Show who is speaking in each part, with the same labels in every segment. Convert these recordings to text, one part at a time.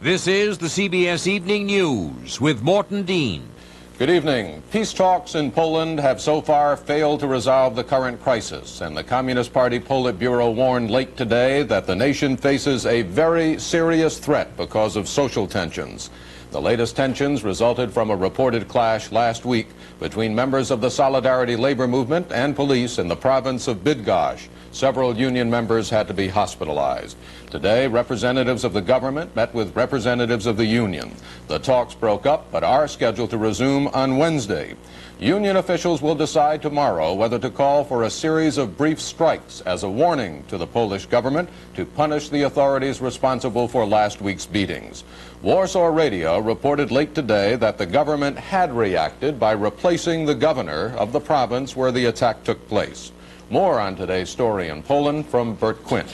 Speaker 1: This is the CBS Evening News with Morton Dean.
Speaker 2: Good evening. Peace talks in Poland have so far failed to resolve the current crisis, and the Communist Party Politburo warned late today that the nation faces a very serious threat because of social tensions. The latest tensions resulted from a reported clash last week between members of the Solidarity labor movement and police in the province of Bydgoszcz. Several union members had to be hospitalized. Today, representatives of the government met with representatives of the union. The talks broke up, but are scheduled to resume on Wednesday. Union officials will decide tomorrow whether to call for a series of brief strikes as a warning to the Polish government to punish the authorities responsible for last week's beatings. Warsaw Radio reported late today that the government had reacted by replacing the governor of the province where the attack took place. More on today's story in Poland from Bert Quint.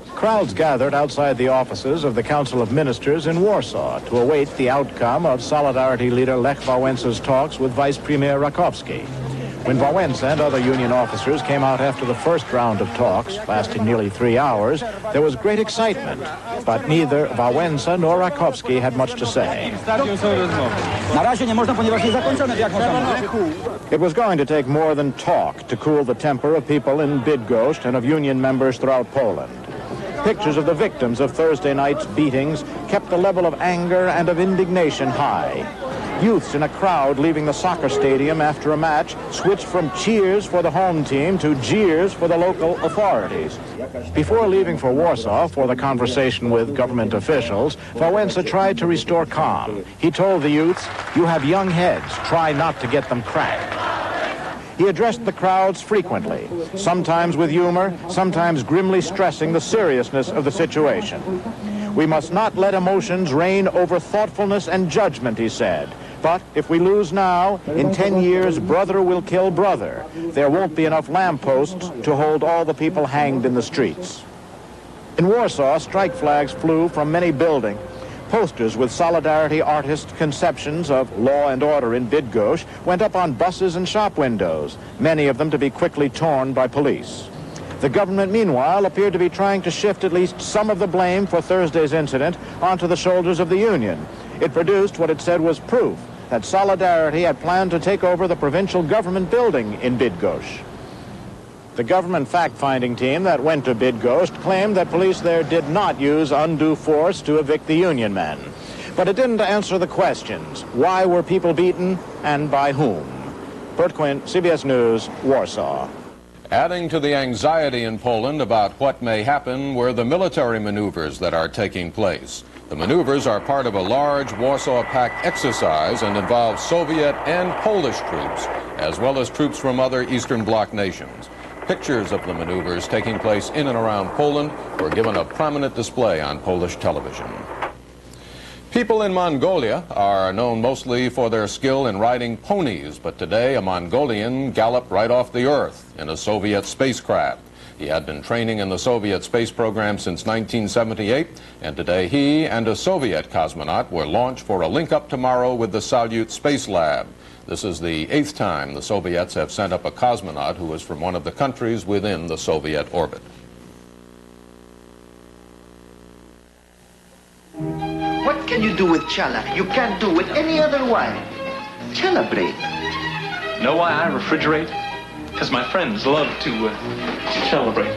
Speaker 3: Crowds gathered outside the offices of the Council of Ministers in Warsaw to await the outcome of Solidarity leader Lech Wałęsa's talks with Vice Premier Rakowski. When Wałęsa and other union officers came out after the first round of talks, lasting nearly 3 hours, there was great excitement. But neither Wałęsa nor Rakowski had much to say. It was going to take more than talk to cool the temper of people in Bydgoszcz and of union members throughout Poland. Pictures of the victims of Thursday night's beatings kept the level of anger and of indignation high. Youths in a crowd leaving the soccer stadium after a match switched from cheers for the home team to jeers for the local authorities. Before leaving for Warsaw for the conversation with government officials, Wałęsa tried to restore calm. He told the youths, "You have young heads. Try not to get them cracked." He addressed the crowds frequently, sometimes with humor, sometimes grimly stressing the seriousness of the situation. "We must not let emotions reign over thoughtfulness and judgment," he said. "But if we lose now, in 10 years, brother will kill brother. There won't be enough lampposts to hold all the people hanged in the streets." In Warsaw, strike flags flew from many buildings. Posters with Solidarity artist conceptions of law and order in Bydgoszcz went up on buses and shop windows, many of them to be quickly torn by police. The government, meanwhile, appeared to be trying to shift at least some of the blame for Thursday's incident onto the shoulders of the union. It produced what it said was proof that Solidarity had planned to take over the provincial government building in Bydgoszcz. The government fact-finding team that went to Bydgoszcz claimed that police there did not use undue force to evict the union men. But it didn't answer the questions. Why were people beaten and by whom? Bert Quint, CBS News, Warsaw.
Speaker 2: Adding to the anxiety in Poland about what may happen were the military maneuvers that are taking place. The maneuvers are part of a large Warsaw Pact exercise and involve Soviet and Polish troops, as well as troops from other Eastern Bloc nations. Pictures of the maneuvers taking place in and around Poland were given a prominent display on Polish television. People in Mongolia are known mostly for their skill in riding ponies, but today a Mongolian galloped right off the Earth in a Soviet spacecraft. He had been training in the Soviet space program since 1978, and today he and a Soviet cosmonaut were launched for a link-up tomorrow with the Salyut Space Lab. This is the 8th time the Soviets have sent up a cosmonaut who is from one of the countries within the Soviet orbit.
Speaker 4: What can you do with challah you can't do with any other wine? Celebrate.
Speaker 5: Know why I refrigerate? Because my friends love to celebrate.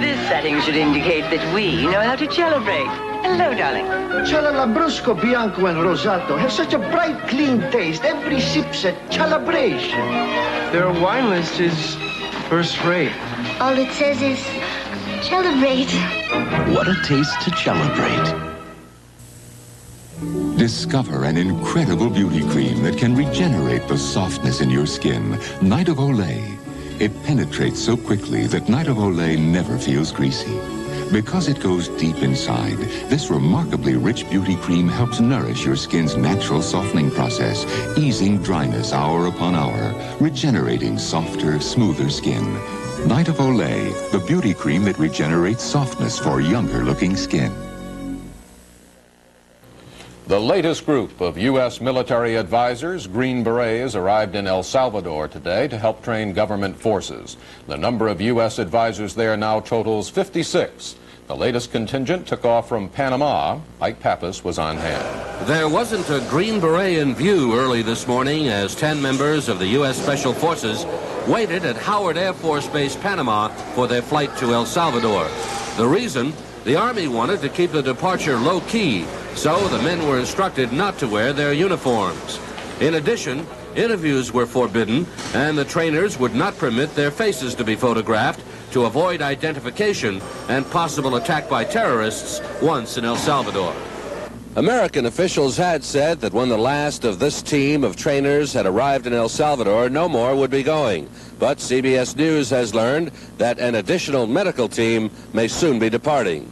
Speaker 6: This setting should indicate that we know how to celebrate. Hello, darling.
Speaker 4: Chala Lambrusco, Bianco, and Rosato have such a bright, clean taste. Every sip's a celebration.
Speaker 7: Their wine list is first rate.
Speaker 8: All it says is, celebrate.
Speaker 9: What a taste to celebrate. Discover an incredible beauty cream that can regenerate the softness in your skin. Night of Olay. It penetrates so quickly that Night of Olay never feels greasy. Because it goes deep inside, this remarkably rich beauty cream helps nourish your skin's natural softening process, easing dryness hour upon hour, regenerating softer, smoother skin. Night of Olay, the beauty cream that regenerates softness for younger-looking skin.
Speaker 2: The latest group of U.S. military advisors, Green Berets, arrived in El Salvador today to help train government forces. The number of U.S. advisors there now totals 56. The latest contingent took off from Panama. Ike Pappas was on hand.
Speaker 10: There wasn't a Green Beret in view early this morning as 10 members of the U.S. Special Forces waited at Howard Air Force Base, Panama, for their flight to El Salvador. The reason? The Army wanted to keep the departure low-key, so the men were instructed not to wear their uniforms. In addition, interviews were forbidden, and the trainers would not permit their faces to be photographed to avoid identification and possible attack by terrorists once in El Salvador. American officials had said that when the last of this team of trainers had arrived in El Salvador, no more would be going. But CBS News has learned that an additional medical team may soon be departing.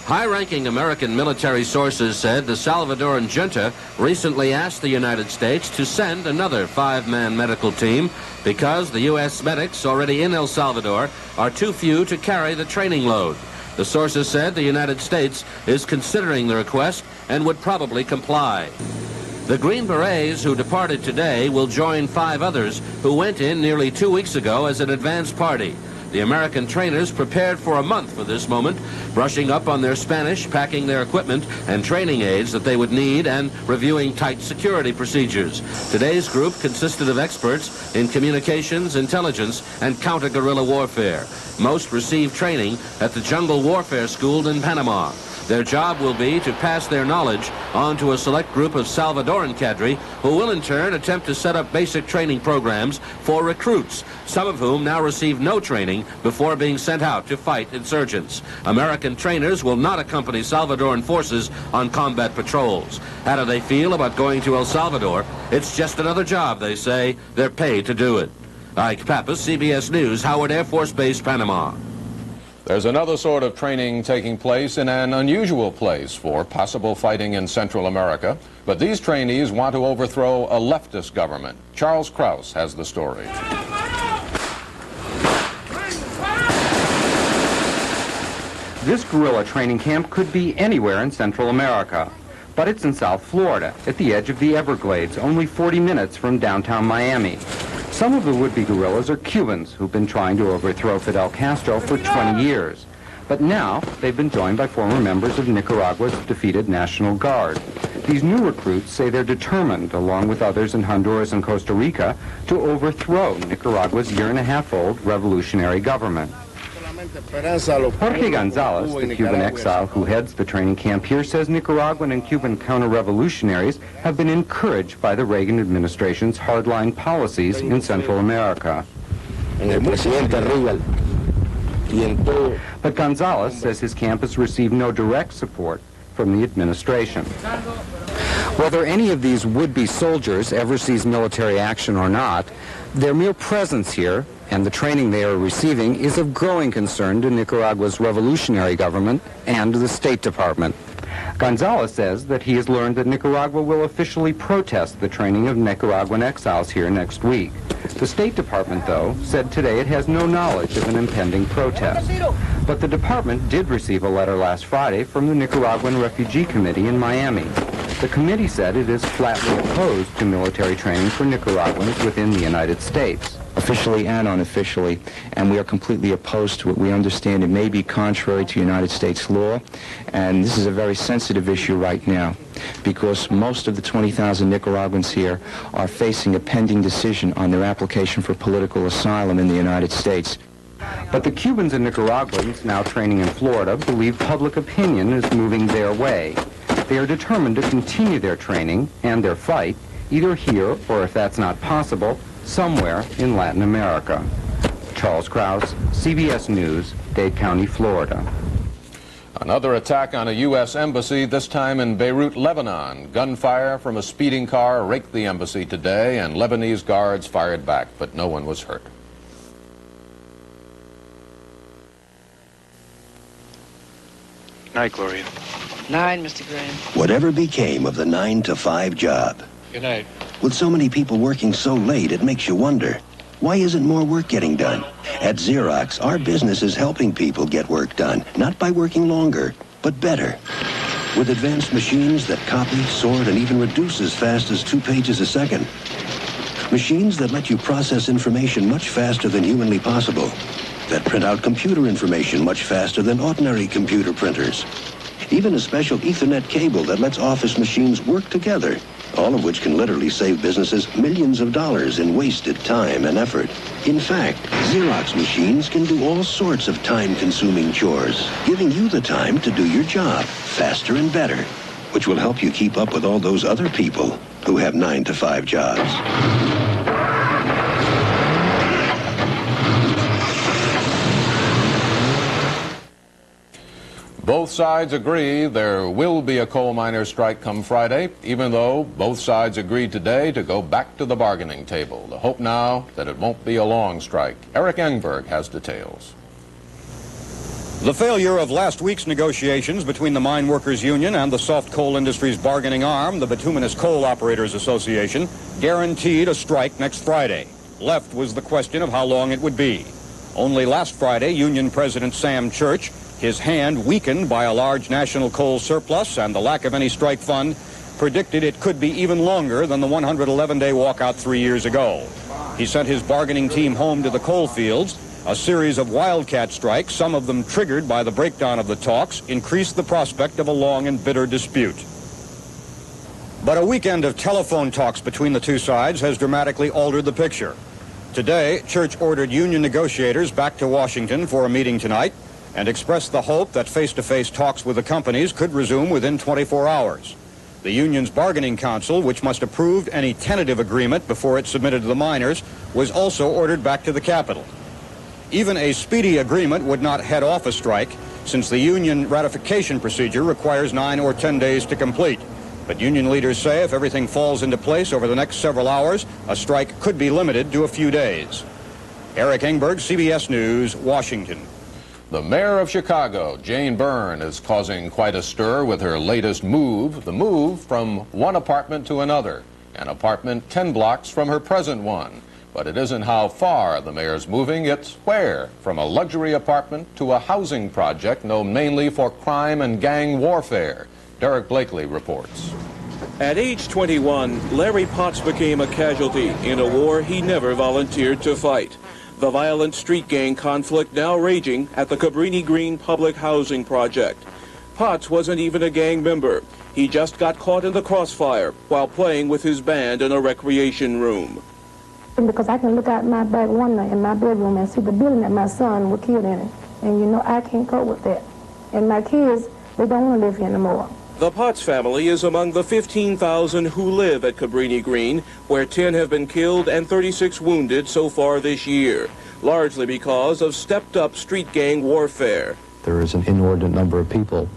Speaker 10: High-ranking American military sources said the Salvadoran junta recently asked the United States to send another 5-man medical team because the U.S. medics already in El Salvador are too few to carry the training load. The sources said the United States is considering the request and would probably comply. The Green Berets who departed today will join 5 others who went in nearly 2 weeks ago as an advance party. The American trainers prepared for a month for this moment, brushing up on their Spanish, packing their equipment and training aids that they would need, and reviewing tight security procedures. Today's group consisted of experts in communications, intelligence, and counter-guerrilla warfare. Most received training at the Jungle Warfare School in Panama. Their job will be to pass their knowledge on to a select group of Salvadoran cadre who will in turn attempt to set up basic training programs for recruits, some of whom now receive no training before being sent out to fight insurgents. American trainers will not accompany Salvadoran forces on combat patrols. How do they feel about going to El Salvador? It's just another job, they say. They're paid to do it. Ike Pappas, CBS News, Howard Air Force Base, Panama.
Speaker 2: There's another sort of training taking place in an unusual place for possible fighting in Central America. But these trainees want to overthrow a leftist government. Charles Krause has the story.
Speaker 11: This guerrilla training camp could be anywhere in Central America. But it's in South Florida, at the edge of the Everglades, only 40 minutes from downtown Miami. Some of the would-be guerrillas are Cubans who've been trying to overthrow Fidel Castro for 20 years. But now they've been joined by former members of Nicaragua's defeated National Guard. These new recruits say they're determined, along with others in Honduras and Costa Rica, to overthrow Nicaragua's year-and-a-half-old revolutionary government. Jorge Gonzalez, the Cuban exile who heads the training camp here, says Nicaraguan and Cuban counter-revolutionaries have been encouraged by the Reagan administration's hardline policies in Central America. But Gonzalez says his camp has received no direct support from the administration. Whether any of these would-be soldiers ever sees military action or not, their mere presence here and the training they are receiving is of growing concern to Nicaragua's revolutionary government and the State Department. Gonzalez says that he has learned that Nicaragua will officially protest the training of Nicaraguan exiles here next week. The State Department, though, said today it has no knowledge of an impending protest. But the department did receive a letter last Friday from the Nicaraguan Refugee Committee in Miami. The committee said it is flatly opposed to military training for Nicaraguans within the United States.
Speaker 12: Officially and unofficially, and we are completely opposed to it. We understand it may be contrary to United States law, and this is a very sensitive issue right now because most of the 20,000 Nicaraguans here are facing a pending decision on their application for political asylum in the United States.
Speaker 11: But the Cubans and Nicaraguans now training in Florida believe public opinion is moving their way. They are determined to continue their training and their fight, either here or, if that's not possible, somewhere in Latin America. Charles Krause, CBS News, Dade County, Florida.
Speaker 2: Another attack on a U.S. embassy, this time in Beirut, Lebanon. Gunfire from a speeding car raked the embassy today, and Lebanese guards fired back, but no one was hurt.
Speaker 5: Night, Gloria.
Speaker 13: Night, Mr. Graham.
Speaker 14: Whatever became of the 9-to-5 job?
Speaker 5: Good night.
Speaker 14: With so many people working so late, it makes you wonder, why isn't more work getting done? At Xerox, our business is helping people get work done, not by working longer, but better. With advanced machines that copy, sort, and even reduce as fast as 2 pages a second. Machines that let you process information much faster than humanly possible. that print out computer information much faster than ordinary computer printers. Even a special Ethernet cable that lets office machines work together, all of which can literally save businesses millions of dollars in wasted time and effort. In fact, Xerox machines can do all sorts of time-consuming chores, giving you the time to do your job faster and better, which will help you keep up with all those other people who have 9-to-5 jobs.
Speaker 2: Both sides agree there will be a coal miners' strike come Friday, even though both sides agreed today to go back to the bargaining table. The hope now that it won't be a long strike. Eric Engberg has details.
Speaker 15: The failure of last week's negotiations between the Mine Workers Union and the soft coal industry's bargaining arm, the Bituminous Coal Operators Association, guaranteed a strike next Friday. Left was the question of how long it would be. Only last Friday, Union President Sam Church, his hand weakened by a large national coal surplus and the lack of any strike fund, predicted it could be even longer than the 111-day walkout 3 years ago. He sent his bargaining team home to the coal fields. A series of wildcat strikes, some of them triggered by the breakdown of the talks, increased the prospect of a long and bitter dispute. But a weekend of telephone talks between the two sides has dramatically altered the picture. Today, Church ordered union negotiators back to Washington for a meeting tonight and expressed the hope that face-to-face talks with the companies could resume within 24 hours. The union's bargaining council, which must approve any tentative agreement before it's submitted to the miners, was also ordered back to the Capitol. Even a speedy agreement would not head off a strike, since the union ratification procedure requires 9 or 10 days to complete. But union leaders say if everything falls into place over the next several hours, a strike could be limited to a few days. Eric Engberg, CBS News, Washington.
Speaker 2: The mayor of Chicago, Jane Byrne, is causing quite a stir with her latest move, the move from one apartment to another, an apartment 10 blocks from her present one. But it isn't how far the mayor's moving, it's where, from a luxury apartment to a housing project known mainly for crime and gang warfare. Derek Blakely reports.
Speaker 16: At age 21, Larry Potts became a casualty in a war he never volunteered to fight. The violent street gang conflict now raging at the Cabrini Green Public Housing Project. Potts wasn't even a gang member. He just got caught in the crossfire while playing with his band in a recreation room.
Speaker 17: Because I can look out my back window in my bedroom and see the building that my son was killed in it. And you know, I can't cope with that. And my kids, they don't want to live here anymore.
Speaker 16: The Potts family is among the 15,000 who live at Cabrini Green, where 10 have been killed and 36 wounded so far this year, largely because of stepped-up street gang warfare.
Speaker 18: There is an inordinate number of people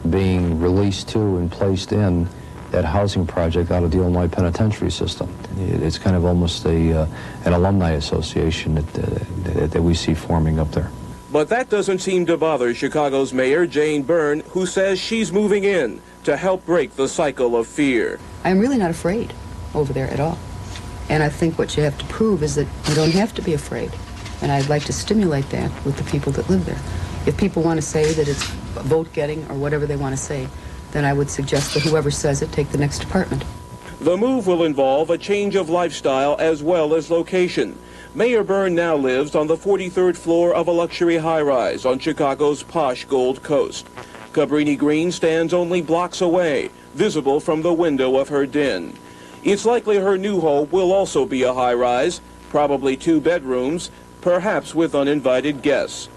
Speaker 18: being released to and placed in that housing project out of the Illinois penitentiary system. It's kind of almost an alumni association that we see forming up there.
Speaker 16: But that doesn't seem to bother Chicago's mayor, Jane Byrne, who says she's moving in to help break the cycle of fear.
Speaker 19: I'm really not afraid over there at all. And I think what you have to prove is that you don't have to be afraid. And I'd like to stimulate that with the people that live there. If people want to say that it's vote-getting or whatever they want to say, then I would suggest that whoever says it take the next apartment.
Speaker 16: The move will involve a change of lifestyle as well as location. Mayor Byrne now lives on the 43rd floor of a luxury high-rise on Chicago's posh Gold Coast. Cabrini Green stands only blocks away, visible from the window of her den. It's likely her new home will also be a high-rise, probably 2 bedrooms, perhaps with uninvited guests.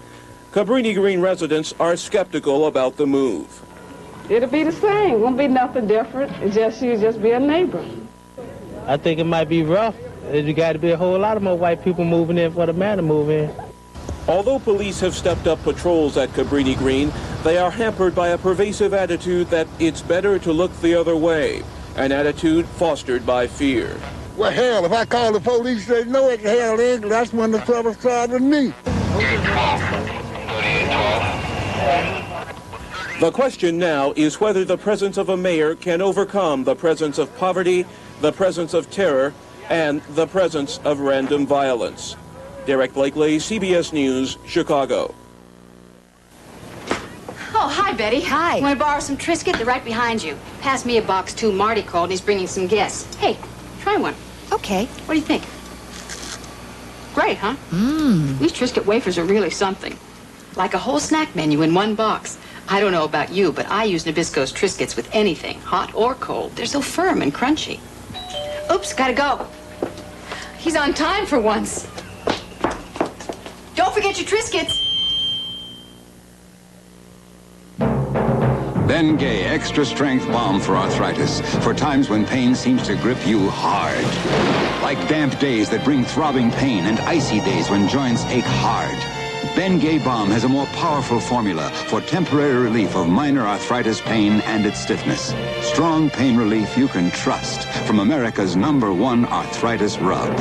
Speaker 16: Cabrini Green residents are skeptical about the move.
Speaker 20: It'll be the same. Won't be nothing different. She'll just be a neighbor.
Speaker 21: I think it might be rough. There's got to be a whole lot of more white people moving in for the man to move in.
Speaker 16: Although police have stepped up patrols at Cabrini Green, they are hampered by a pervasive attitude that it's better to look the other way, an attitude fostered by fear.
Speaker 22: Well, hell, if I call the police, they know it's hell in, that's when the trouble started with me.
Speaker 16: The question now is whether the presence of a mayor can overcome the presence of poverty, the presence of terror, and the presence of random violence. Derek Blakely, CBS News, Chicago.
Speaker 23: Oh, hi, Betty. Hi. Want to borrow some Triscuit? They're right behind you. Pass me a box, too. Marty called and he's bringing some guests. Hey, try one. Okay. What do you think? Great, huh? These Triscuit wafers are really something. Like a whole snack menu in one box. I don't know about you, but I use Nabisco's Triscuits with anything, hot or cold. They're so firm and crunchy. Oops, gotta go. He's on time for once. Don't forget your Triscuits.
Speaker 9: Ben Gay Extra Strength Balm for arthritis, for times when pain seems to grip you hard. Like damp days that bring throbbing pain and icy days when joints ache hard. Ben Gay Balm has a more powerful formula for temporary relief of minor arthritis pain and its stiffness. Strong pain relief you can trust from America's #1 arthritis rub.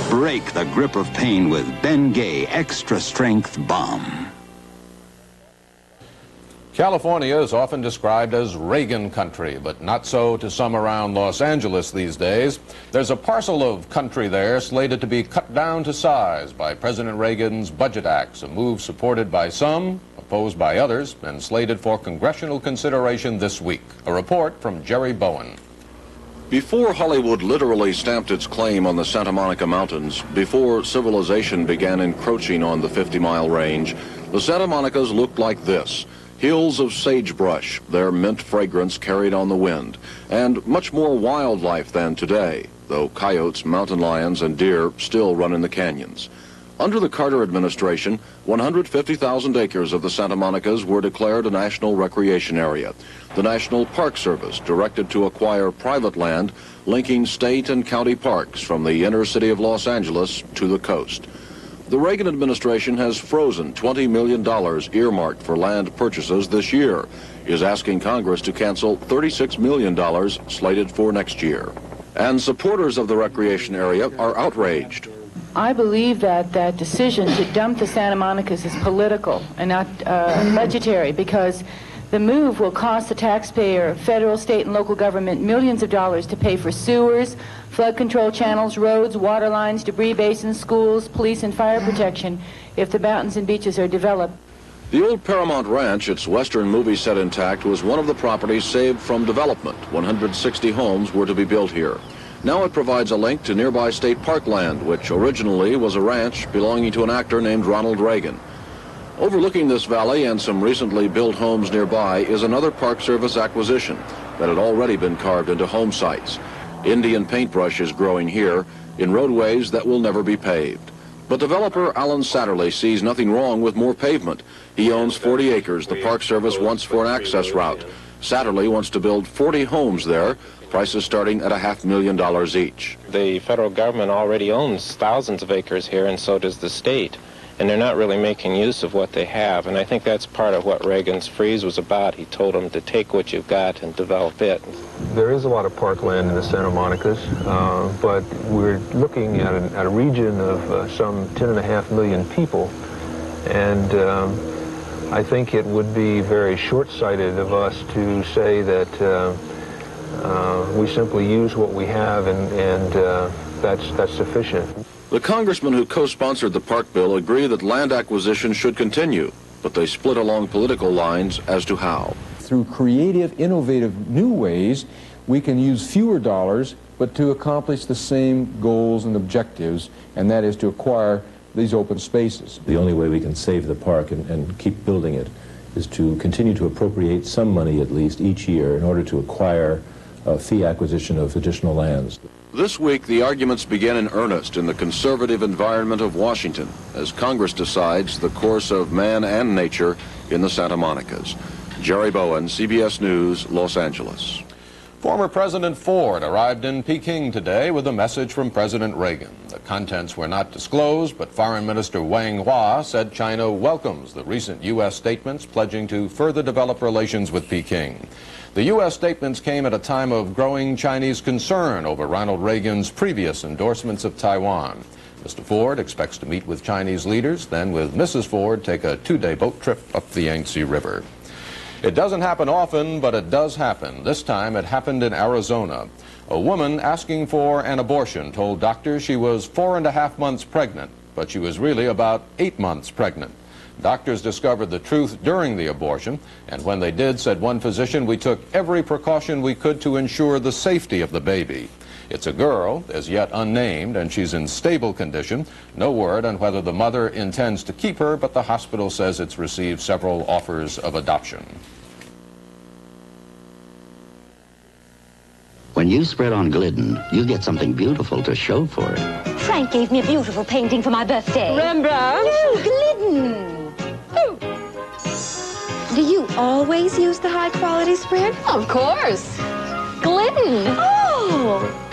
Speaker 9: Break the grip of pain with Ben Gay Extra Strength Balm.
Speaker 2: California is often described as Reagan country, but not so to some around Los Angeles these days. There's a parcel of country there slated to be cut down to size by President Reagan's budget acts, a move supported by some, opposed by others, and slated for congressional consideration this week. A report from Jerry Bowen.
Speaker 1: Before Hollywood literally stamped its claim on the Santa Monica Mountains, before civilization began encroaching on the 50-mile range, the Santa Monicas looked like this. Hills of sagebrush, their mint fragrance carried on the wind, and much more wildlife than today, though coyotes, mountain lions, and deer still run in the canyons. Under the Carter administration, 150,000 acres of the Santa Monicas were declared a national recreation area. The National Park Service directed to acquire private land linking state and county parks from the inner city of Los Angeles to the coast. The Reagan administration has frozen $20 million earmarked for land purchases this year, is asking Congress to cancel $36 million slated for next year. And supporters of the recreation area are outraged.
Speaker 3: I believe that that decision to dump the Santa Monicas is political and not budgetary, because the move will cost the taxpayer, federal, state, and local government millions of dollars to pay for sewers, flood control channels, roads, water lines, debris basins, schools, police, and fire protection if the mountains and beaches are developed.
Speaker 1: The old Paramount Ranch, its western movie set intact, was one of the properties saved from development. 160 homes were to be built here. Now it provides a link to nearby state park land, which originally was a ranch belonging to an actor named Ronald Reagan. Overlooking this valley and some recently built homes nearby is another Park Service acquisition that had already been carved into home sites. Indian paintbrush is growing here in roadways that will never be paved. But developer Alan Satterley sees nothing wrong with more pavement. He owns 40 acres the Park Service wants for an access route. Satterley wants to build 40 homes there, prices starting at $500,000 each.
Speaker 6: The federal government already owns thousands of acres here, and so does the state. And they're not really making use of what they have. And I think that's part of what Reagan's freeze was about. He told them to take what you've got and develop it.
Speaker 24: There is a lot of parkland in the Santa Monicas, but we're looking at a region of some 10.5 million people. And I think it would be very short-sighted of us to say that we simply use what we have and that's sufficient.
Speaker 1: The congressmen who co-sponsored the park bill agree that land acquisition should continue, but they split along political lines as to how.
Speaker 25: Through creative, innovative new ways, we can use fewer dollars, but to accomplish the same goals and objectives, and that is to acquire these open spaces.
Speaker 26: The only way we can save the park and keep building it is to continue to appropriate some money at least each year in order to acquire fee acquisition of additional lands.
Speaker 1: This week, the arguments begin in earnest in the conservative environment of Washington as Congress decides the course of man and nature in the Santa Monicas. Jerry Bowen, CBS News, Los Angeles.
Speaker 2: Former President Ford arrived in Peking today with a message from President Reagan. The contents were not disclosed, but Foreign Minister Wang Hua said China welcomes the recent U.S. statements pledging to further develop relations with Peking. The U.S. statements came at a time of growing Chinese concern over Ronald Reagan's previous endorsements of Taiwan. Mr. Ford expects to meet with Chinese leaders, then with Mrs. Ford take a two-day boat trip up the Yangtze River. It doesn't happen often, but it does happen. This time it happened in Arizona. A woman asking for an abortion told doctors she was 4.5 months pregnant, but she was really about 8 months pregnant. Doctors discovered the truth during the abortion, and when they did, said one physician, we took every precaution we could to ensure the safety of the baby. It's a girl, as yet unnamed, and she's in stable condition. No word on whether the mother intends to keep her, but the hospital says it's received several offers of adoption.
Speaker 4: When you spread on Glidden, you get something beautiful to show for it.
Speaker 7: Frank gave me a beautiful painting for my birthday.
Speaker 20: Rembrandt?
Speaker 7: No, Glidden. Do you always use the high-quality spread?
Speaker 23: Of course.
Speaker 7: Glidden. Oh.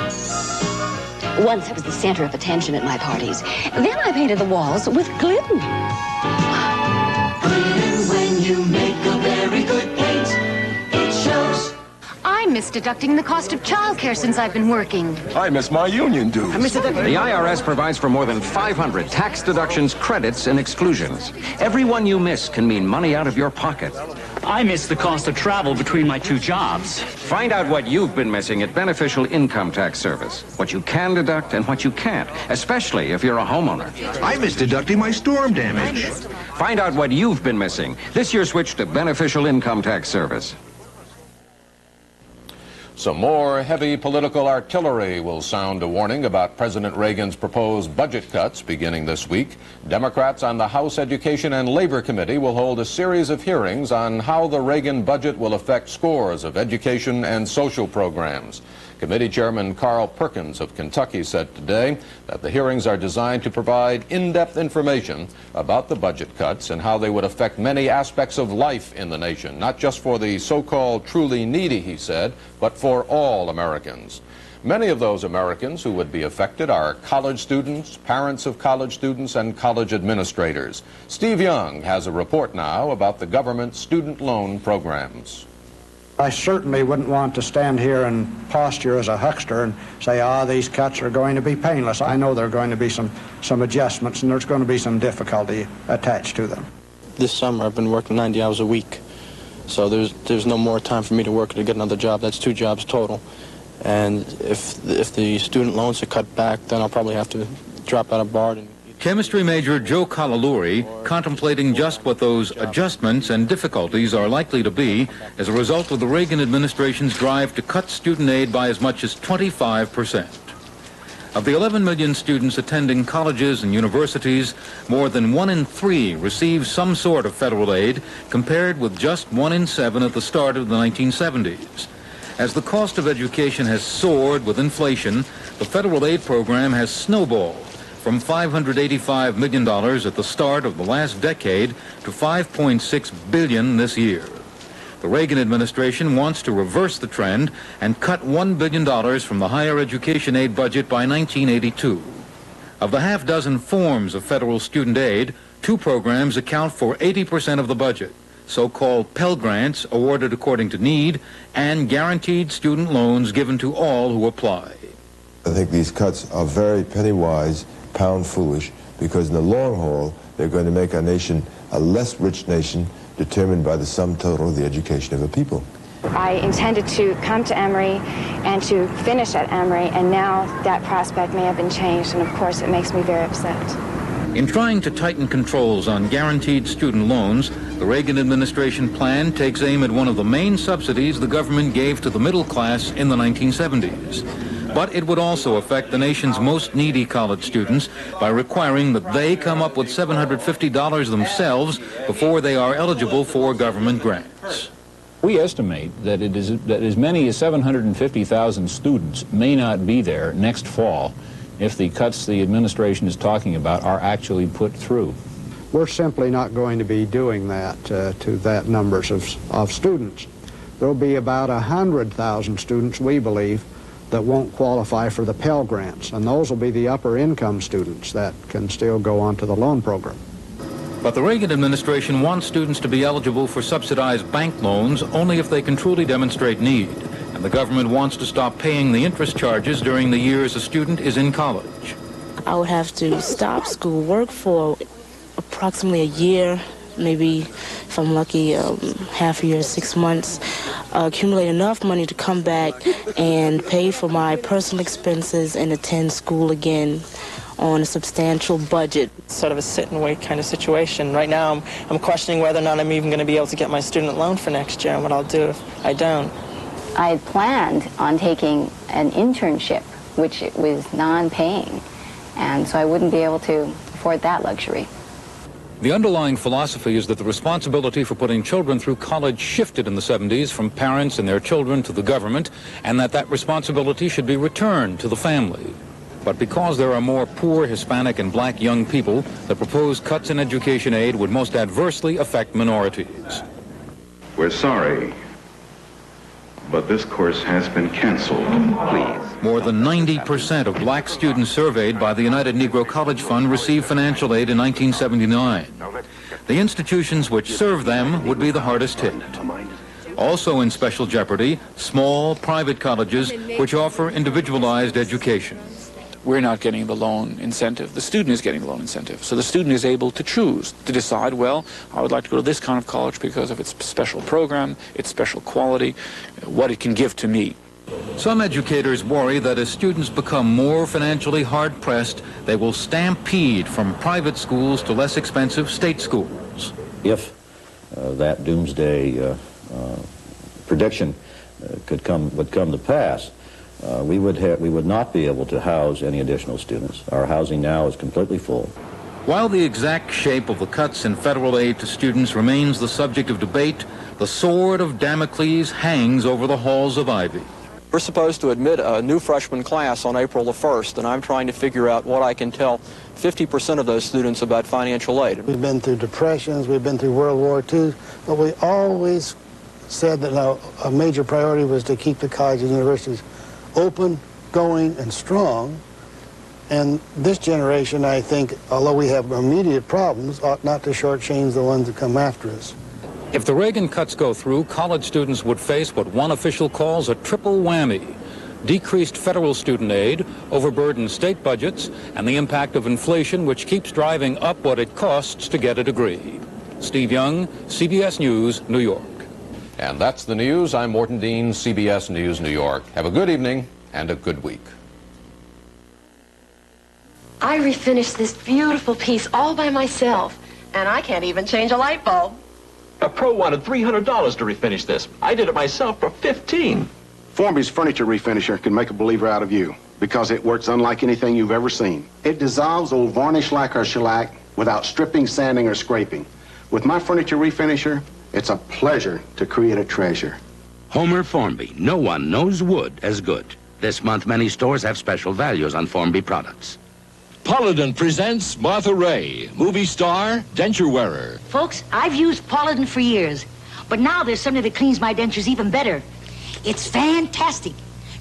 Speaker 23: Once I was the center of attention at my parties. Then I painted the walls with Glidden.
Speaker 8: Glidden, when you make a very good paint, it shows.
Speaker 10: I miss deducting the cost of childcare since I've been working.
Speaker 11: I miss my union dues.
Speaker 12: The IRS provides for more than 500 tax deductions, credits, and exclusions. Every one you miss can mean money out of your pocket.
Speaker 27: I miss the cost of travel between my two jobs.
Speaker 12: Find out what you've been missing at Beneficial Income Tax Service. What you can deduct and what you can't, especially if you're a homeowner.
Speaker 11: I miss deducting my storm damage.
Speaker 12: Find out what you've been missing. This year switch to Beneficial Income Tax Service.
Speaker 2: Some more heavy political artillery will sound a warning about President Reagan's proposed budget cuts beginning this week. Democrats on the House Education and Labor Committee will hold a series of hearings on how the Reagan budget will affect scores of education and social programs. Committee Chairman Carl Perkins of Kentucky said today that the hearings are designed to provide in-depth information about the budget cuts and how they would affect many aspects of life in the nation, not just for the so-called truly needy, he said, but for all Americans. Many of those Americans who would be affected are college students, parents of college students, and college administrators. Steve Young has a report now about the government student loan programs.
Speaker 28: I certainly wouldn't want to stand here and posture as a huckster and say, these cuts are going to be painless. I know there are going to be some adjustments, and there's going to be some difficulty attached to them.
Speaker 29: This summer I've been working 90 hours a week, so there's no more time for me to work to get another job. That's 2 jobs total. And if the student loans are cut back, then I'll probably have to drop out of BART.
Speaker 30: Chemistry major Joe Calaluri contemplating just what those adjustments and difficulties are likely to be as a result of the Reagan administration's drive to cut student aid by as much as 25%. Of the 11 million students attending colleges and universities, more than 1 in 3 receive some sort of federal aid, compared with just 1 in 7 at the start of the 1970s. As the cost of education has soared with inflation, the federal aid program has snowballed from $585 million at the start of the last decade to $5.6 billion this year. The Reagan administration wants to reverse the trend and cut $1 billion from the higher education aid budget by 1982. Of the half-dozen forms of federal student aid, 2 programs account for 80% of the budget, so-called Pell Grants awarded according to need, and guaranteed student loans given to all who apply.
Speaker 31: I think these cuts are very penny-wise, pound-foolish, because in the long haul, they're going to make our nation a less rich nation, determined by the sum total of the education of the people.
Speaker 32: I intended to come to Emory and to finish at Emory, and now that prospect may have been changed, and of course it makes me very upset.
Speaker 30: In trying to tighten controls on guaranteed student loans, the Reagan administration plan takes aim at one of the main subsidies the government gave to the middle class in the 1970s. But it would also affect the nation's most needy college students by requiring that they come up with $750 themselves before they are eligible for government grants.
Speaker 33: We estimate that as many as 750,000 students may not be there next fall if the cuts the administration is talking about are actually put through.
Speaker 28: We're simply not going to be doing that to that numbers of students. There will be about 100,000 students, we believe, that won't qualify for the Pell Grants, and those will be the upper income students that can still go onto the loan program.
Speaker 30: But the Reagan administration wants students to be eligible for subsidized bank loans only if they can truly demonstrate need, and the government wants to stop paying the interest charges during the years a student is in college.
Speaker 34: I would have to stop school, work for approximately a year, maybe if I'm lucky, half a year, 6 months, accumulate enough money to come back and pay for my personal expenses and attend school again on a substantial budget.
Speaker 35: Sort of a sit and wait kind of situation. Right now I'm questioning whether or not I'm even going to be able to get my student loan for next year and what I'll do if I don't.
Speaker 7: I had planned on taking an internship
Speaker 32: which was non-paying. And so I wouldn't be able to afford that luxury.
Speaker 30: The underlying philosophy is that the responsibility for putting children through college shifted in the 70s from parents and their children to the government, and that responsibility should be returned to the family. But because there are more poor Hispanic and black young people, the proposed cuts in education aid would most adversely affect minorities.
Speaker 3: We're sorry, but this course has been canceled. Please.
Speaker 30: More than 90% of black students surveyed by the United Negro College Fund received financial aid in 1979. The institutions which serve them would be the hardest hit. Also in special jeopardy, small private colleges which offer individualized education.
Speaker 5: We're not getting the loan incentive. The student is getting the loan incentive. So the student is able to choose, to decide, well, I would like to go to this kind of college because of its special program, its special quality, what it can give to me.
Speaker 30: Some educators worry that as students become more financially hard-pressed, they will stampede from private schools to less expensive state schools.
Speaker 6: If that doomsday prediction would come to pass, we would not be able to house any additional students. Our housing now is completely full.
Speaker 30: While the exact shape of the cuts in federal aid to students remains the subject of debate, the sword of Damocles hangs over the halls of Ivy.
Speaker 29: We're supposed to admit a new freshman class on April the 1st, and I'm trying to figure out what I can tell 50% of those students about financial aid.
Speaker 9: We've been through depressions, we've been through World War II, but we always said that a major priority was to keep the colleges and universities open, going, and strong. And this generation, I think, although we have immediate problems, ought not to shortchange the ones that come after us.
Speaker 30: If the Reagan cuts go through, college students would face what one official calls a triple whammy: decreased federal student aid, overburdened state budgets, and the impact of inflation, which keeps driving up what it costs to get a degree. Steve Young, CBS News, New York.
Speaker 2: And that's the news. I'm Morton Dean, CBS News, New York. Have a good evening and a good week.
Speaker 9: I refinished this beautiful piece all by myself, and I can't even change a light bulb.
Speaker 13: A pro wanted $300 to refinish this. I did it myself for $15.
Speaker 14: Formby's furniture refinisher can make a believer out of you because it works unlike anything you've ever seen. It dissolves old varnish lacquer or shellac without stripping, sanding, or scraping. With my furniture refinisher, it's a pleasure to create a treasure.
Speaker 15: Homer Formby. No one knows wood as good. This month, many stores have special values on Formby products.
Speaker 16: Polident presents Martha Ray, movie star, denture wearer.
Speaker 17: Folks, I've used Polident for years, but now there's something that cleans my dentures even better. It's fantastic.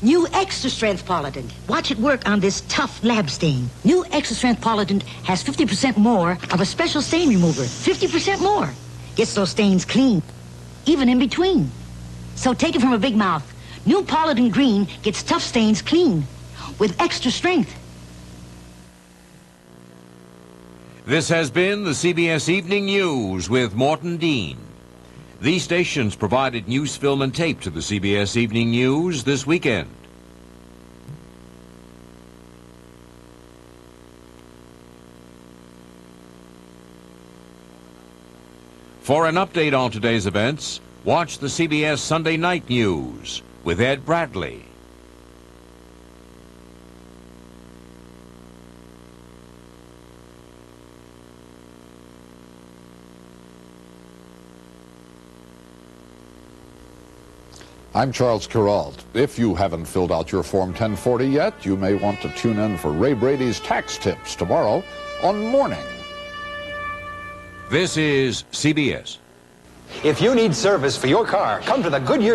Speaker 17: New extra strength Polident. Watch it work on this tough lab stain. New extra strength Polident has 50% more of a special stain remover. 50% more. Gets those stains clean, even in between. So take it from a big mouth. New Polident Green gets tough stains clean with extra strength.
Speaker 18: This has been the CBS Evening News with Morton Dean. These stations provided news, film, and tape to the CBS Evening News this weekend. For an update on today's events, watch the CBS Sunday Night News with Ed Bradley.
Speaker 19: I'm Charles Kuralt. If you haven't filled out your Form 1040 yet, you may want to tune in for Ray Brady's Tax Tips tomorrow on Morning.
Speaker 18: This is CBS.
Speaker 21: If you need service for your car, come to the Goodyear